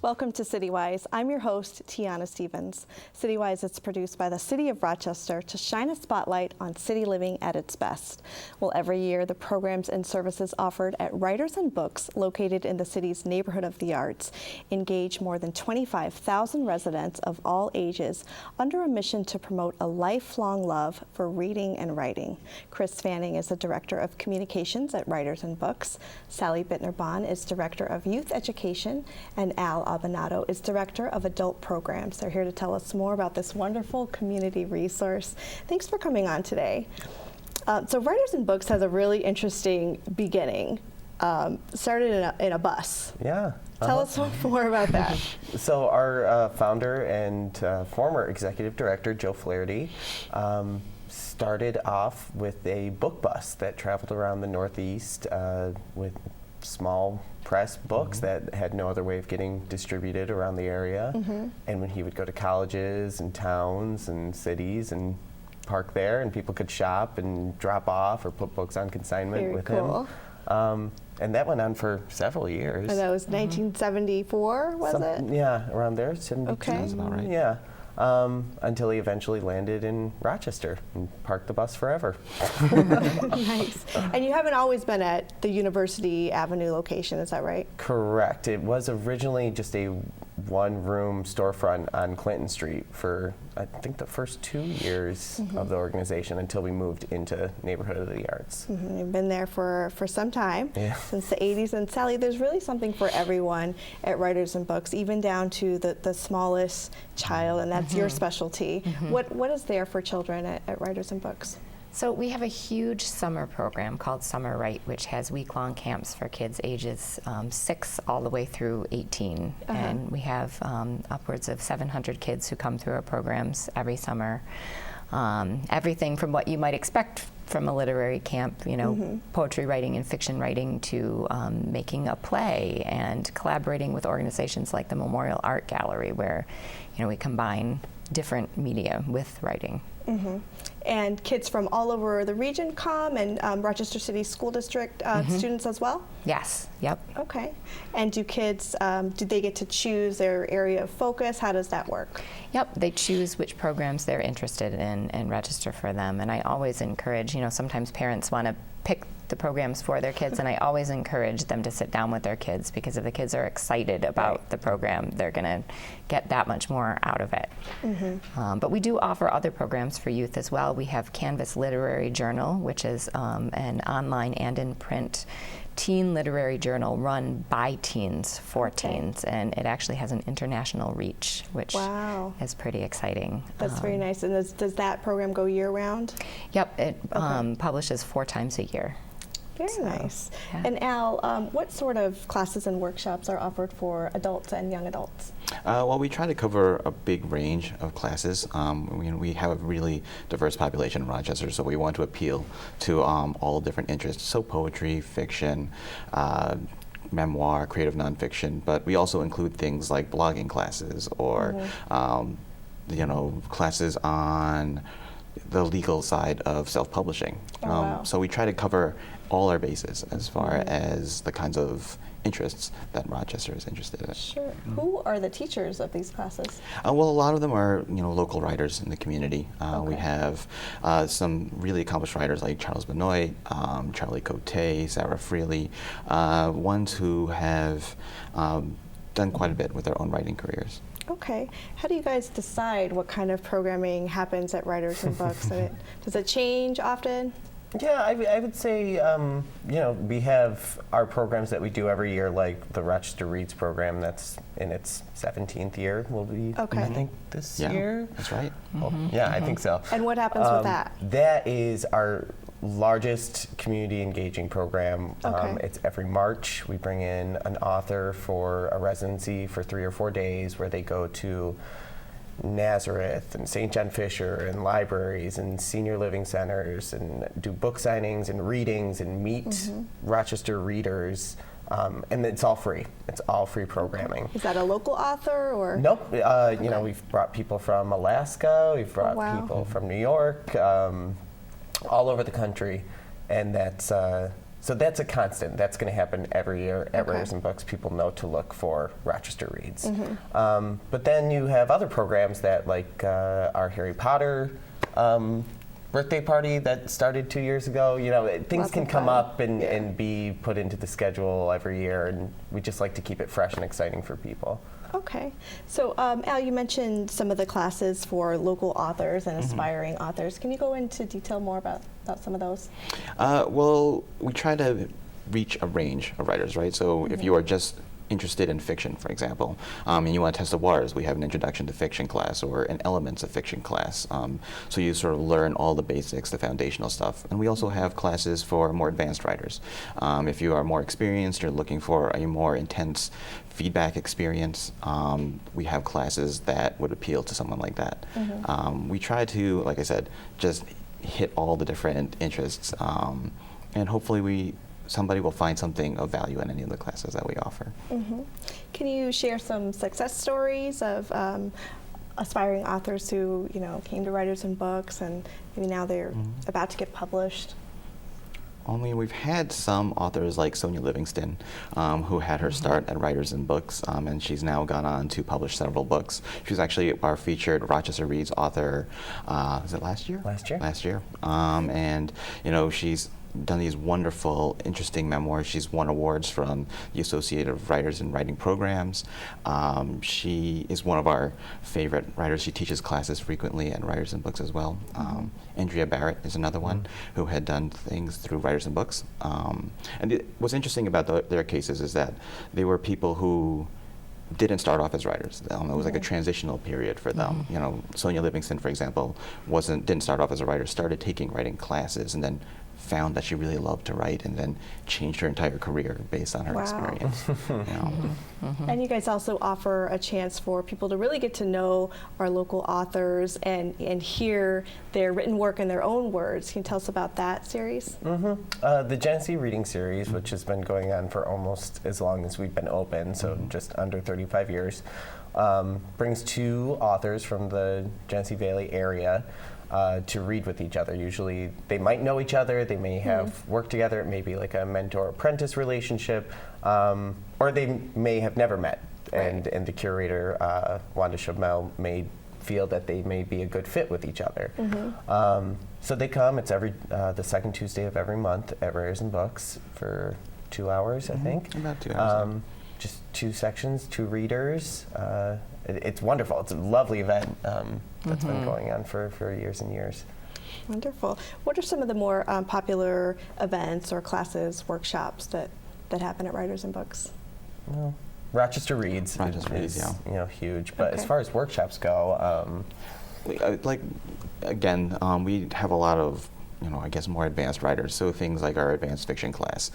Welcome to CityWise. I'm your host, Tiana Stevens. CityWise is produced by the City of Rochester to shine a spotlight on city living at its best. Well, every year, the programs and services offered at Writers and Books, located in the city's neighborhood of the arts, engage more than 25,000 residents of all ages under a mission to promote a lifelong love for reading and writing. Chris Fanning is the Director of Communications at Writers and Books. Sally Bittner-Bond is Director of Youth Education, and Al Abinato is Director of Adult Programs. They're here to tell us more about this wonderful community resource. Thanks for coming on today. So Writers and Books has a really interesting beginning. Started in a bus. Yeah. Tell us more about that. So our founder and former executive director, Joe Flaherty, started off with a book bus that traveled around the Northeast with small press books that had no other way of getting distributed around the area. And when he would go to colleges and towns and cities and park there, and people could shop and drop off or put books on consignment Very with cool. him. And that went on for several years. And that was 1974, was it? Yeah, around there, 72. Okay. That's about right. Yeah. Until he eventually landed in Rochester and parked the bus forever. Nice. And you haven't always been at the University Avenue location, is that right? Correct. It was originally just a one-room storefront on Clinton Street for, I think, the first 2 years of the organization until we moved into Neighborhood of the Arts. You've been there for some time, Yeah. since the 80s. And Sally, there's really something for everyone at Writers and Books, even down to the smallest child, and that's your specialty. What is there for children at Writers and Books? So we have a huge summer program called Summer Write, which has week-long camps for kids ages 6 all the way through 18. And we have upwards of 700 kids who come through our programs every summer. Everything from what you might expect from a literary camp, you know, poetry writing and fiction writing, to making a play and collaborating with organizations like the Memorial Art Gallery, where, you know, we combine different media with writing. And kids from all over the region come, and Rochester City School District students as well? Yes, yep. Okay. And do kids, do they get to choose their area of focus? How does that work? Yep, they choose which programs they're interested in and register for them. And I always encourage, you know, sometimes parents want to pick the programs for their kids, and I always encourage them to sit down with their kids, because if the kids are excited about the program, they're going to get that much more out of it. But we do offer other programs for youth as well. We have Canvas Literary Journal, which is an online and in print teen literary journal run by teens for teens, and it actually has an international reach, which is pretty exciting. That's very nice. And does that program go year-round? Yep, it publishes 4 times a year. Very nice. Yeah. And Al, what sort of classes and workshops are offered for adults and young adults? Well, we try to cover a big range of classes. We have a really diverse population in Rochester, so we want to appeal to all different interests. So poetry, fiction, memoir, creative nonfiction, but we also include things like blogging classes or you know, classes on the legal side of self-publishing. So we try to cover all our bases as far as the kinds of interests that Rochester is interested in. Sure. Who are the teachers of these classes? Well, a lot of them are, you know, local writers in the community. We have some really accomplished writers like Charles Benoit, Charlie Cote, Sarah Freely, ones who have done quite a bit with their own writing careers. Okay. How do you guys decide what kind of programming happens at Writers and Books? Does it change often? Yeah, I would say, you know, we have our programs that we do every year, like the Rochester Reads program that's in its 17th year, will be, I think, this year. That's right. Oh, yeah, I think so. And what happens with that? That is our largest community engaging program. It's every March. We bring in an author for a residency for 3 or 4 days, where they go to Nazareth and St. John Fisher and libraries and senior living centers and do book signings and readings and meet Rochester readers. And it's all free. It's all free programming. Is that a local author or? Nope. You know, we've brought people from Alaska. We've brought people from New York, all over the country, and that's So that's a constant. That's going to happen every year at Okay. Writers and Books. People know to look for Rochester Reads. But then you have other programs that, like our Harry Potter birthday party that started 2 years ago. You know, things Lots can of come fun. up and be put into the schedule every year, and we just like to keep it fresh and exciting for people. Okay. So, Al, you mentioned some of the classes for local authors and aspiring authors. Can you go into detail more about some of those? Well, we try to reach a range of writers, right? So if you are just interested in fiction, for example, and you want to test the waters, we have an introduction to fiction class or an elements of fiction class. So you sort of learn all the basics, the foundational stuff. And we also have classes for more advanced writers. If you are more experienced, you're looking for a more intense feedback experience, we have classes that would appeal to someone like that. We try to, like I said, just hit all the different interests, and hopefully somebody will find something of value in any of the classes that we offer. Can you share some success stories of aspiring authors who, you know, came to Writers and Books and maybe now they're about to get published? We've had some authors like Sonia Livingston, who had her start at Writers and Books, and she's now gone on to publish several books. She was actually our featured Rochester Reads author, was it last year? Last year. Last year. And, you know, she's done these wonderful, interesting memoirs. She's won awards from the Associated Writers and Writing Programs. She is one of our favorite writers. She teaches classes frequently at Writers and Books as well. Andrea Barrett is another one who had done things through Writers and Books. And what's interesting about their cases is that they were people who didn't start off as writers. It was like a transitional period for them. You know, Sonia Livingston, for example, didn't start off as a writer, started taking writing classes, and then found that she really loved to write, and then changed her entire career based on her Wow. experience. You know. And you guys also offer a chance for people to really get to know our local authors and hear their written work in their own words. Can you tell us about that series? The Genesee reading series, which has been going on for almost as long as we've been open, so just under 35 years, brings two authors from the Genesee Valley area to read with each other. Usually they might know each other, they may have worked together, it may be like a mentor-apprentice relationship, or they may have never met, and the curator, Wanda Shabmel, may feel that they may be a good fit with each other. So they come, it's every the second Tuesday of every month at Writers and Books for 2 hours, I think. About 2 hours. Just two sections, two readers. It's wonderful. It's a lovely event that's been going on for years and years. Wonderful. What are some of the more popular events or classes, workshops that happen at Writers and Books? Well, Rochester Reads Reads, is yeah. huge. But as Okay. far as workshops go, Like, again, we have a lot of, I guess more advanced writers. So things like our advanced fiction class.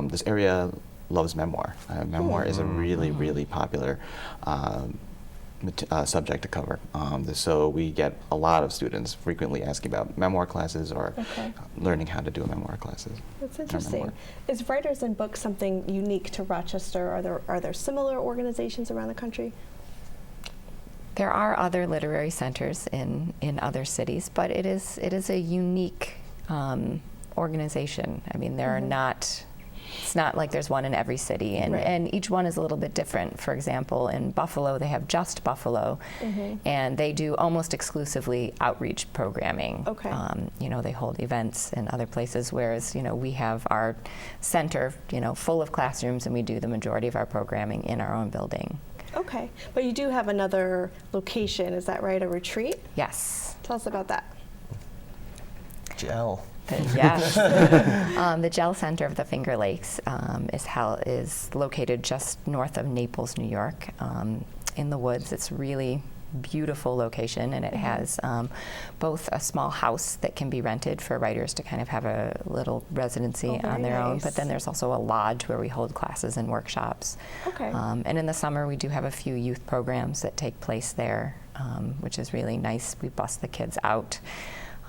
This area loves memoir. Memoir is a really, really popular subject to cover. So we get a lot of students frequently asking about memoir classes or learning how to do memoir classes. That's or interesting. memoir. Is Writers and Books something unique to Rochester? Are there similar organizations around the country? There are other literary centers in other cities, but it is a unique organization. I mean, there are not. It's not like there's one in every city, and each one is a little bit different. For example, in Buffalo, they have Just Buffalo, and they do almost exclusively outreach programming. Okay. They hold events in other places, whereas we have our center, full of classrooms, and we do the majority of our programming in our own building. Okay, but you do have another location, is that right, a retreat? Yes. Tell us about that. Gel. Yes. The Gel Center of the Finger Lakes is located just north of Naples, New York, in the woods. It's really beautiful location, and it has both a small house that can be rented for writers to kind of have a little residency on their own, but then there's also a lodge where we hold classes and workshops. Okay. And in the summer, we do have a few youth programs that take place there, which is really nice. We bus the kids out.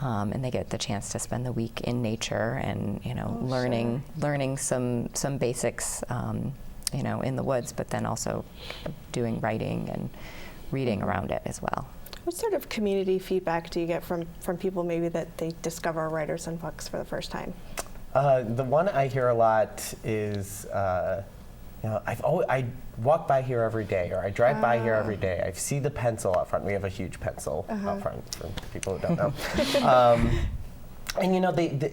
And they get the chance to spend the week in nature and learning some basics in the woods, but then also doing writing and reading around it as well. What sort of community feedback do you get from people maybe that they discover Writers and Books for the first time? The one I hear a lot is, I walk by here every day, or I drive by here every day. I see the pencil out front. We have a huge pencil out front for people who don't know. And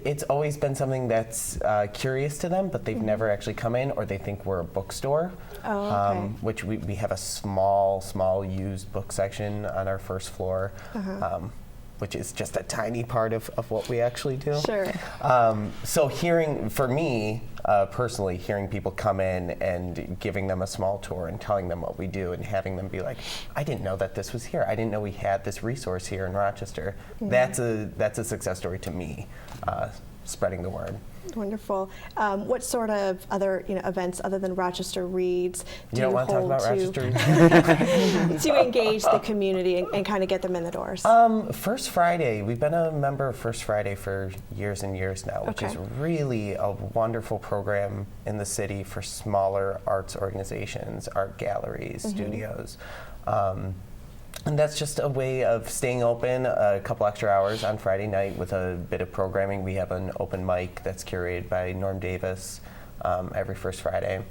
it's always been something that's curious to them, but they've never actually come in, or they think we're a bookstore. Oh, okay. Which we have a small used book section on our first floor. Which is just a tiny part of what we actually do. Sure. So for me, personally, hearing people come in and giving them a small tour and telling them what we do and having them be like, I didn't know that this was here. I didn't know we had this resource here in Rochester. That's a success story to me, spreading the word. Wonderful. What sort of other events other than Rochester Reads do you want to talk hold about Rochester Reads? to engage the community and kind of get them in the doors? First Friday, we've been a member of First Friday for years and years now, which is really a wonderful program in the city for smaller arts organizations, art galleries, studios. And that's just a way of staying open a couple extra hours on Friday night with a bit of programming. We have an open mic that's curated by Norm Davis every first Friday.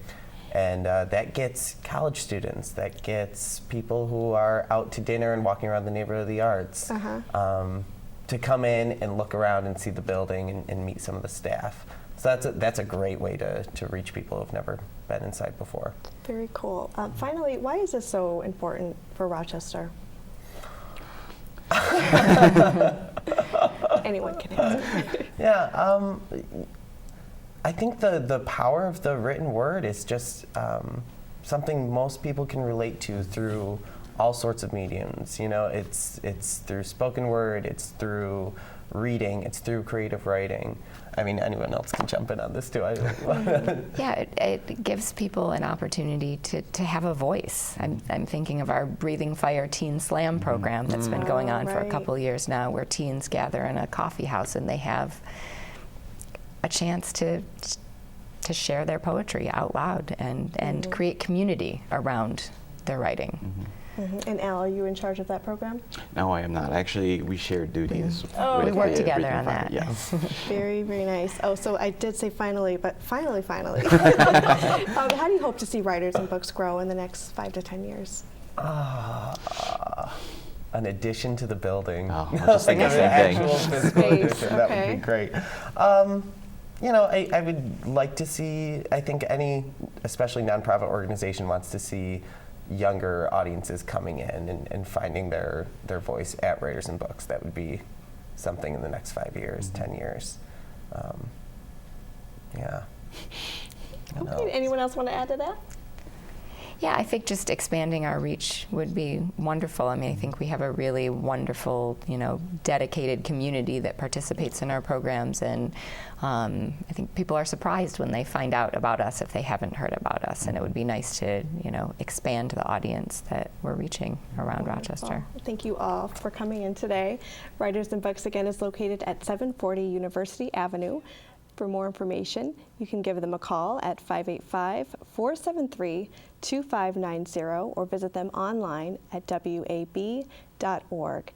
And that gets college students, that gets people who are out to dinner and walking around the neighborhood of the arts to come in and look around and see the building and meet some of the staff. So that's a great way to reach people who've never been inside before. Very cool. Finally, why is this so important for Rochester? Anyone can answer. Yeah, I think the power of the written word is just something most people can relate to through all sorts of mediums. It's through spoken word, it's through reading, it's through creative writing. I mean, anyone else can jump in on this too. Yeah, it gives people an opportunity to have a voice. I'm thinking of our Breathing Fire Teen Slam program that's been going on for a couple of years now, where teens gather in a coffee house and they have a chance to share their poetry out loud and create community around their writing. And Al, are you in charge of that program? No, I am not. Actually, we share duties. We work together Breathing on Fire. that. Yes. Very, very nice. Oh, so I did say finally, but finally. How do you hope to see writers and books grow in the next 5 to 10 years? An addition to the building. Oh, I was just thinking the same thing. Actual physical addition, that would be great. I would like to see, I think any, especially nonprofit organization, wants to see younger audiences coming in and finding their voice at Writers and Books. That would be something in the next 5 years, 10 years. Yeah. Okay, anyone else want to add to that? Yeah, I think just expanding our reach would be wonderful. I mean, I think we have a really wonderful, dedicated community that participates in our programs, and I think people are surprised when they find out about us if they haven't heard about us, and it would be nice to, expand the audience that we're reaching around Rochester. Thank you all for coming in today. Writers and Books, again, is located at 740 University Avenue. For more information, you can give them a call at 585-473-2590 or visit them online at wab.org.